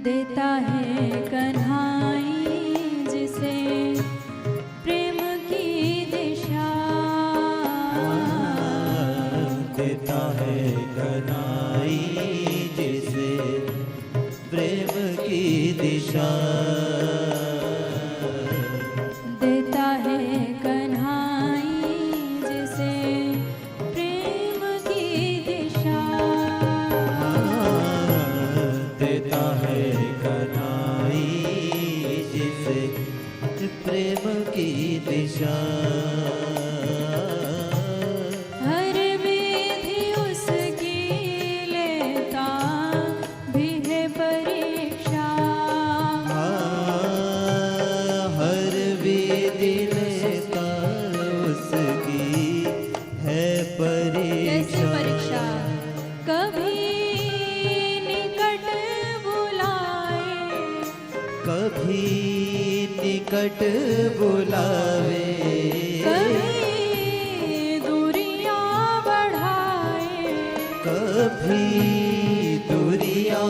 देता है कन्हाई जिसे प्रेम की दिशा, देता है कन्हाई जिसे प्रेम की दिशा, देता है कन्हाई जिसे प्रेम की दिशा, देता है कन्हाई जिसे प्रेम की दिशा। हर विधि उसकी लेता भी है परीक्षा, हर विधि लेता उसकी है कैसी परीक्षा। परीक्षा? कभी निकट बुलाए, कभी निकट बुलावे, कभी दूरियां बढ़ाए, कभी दूरियां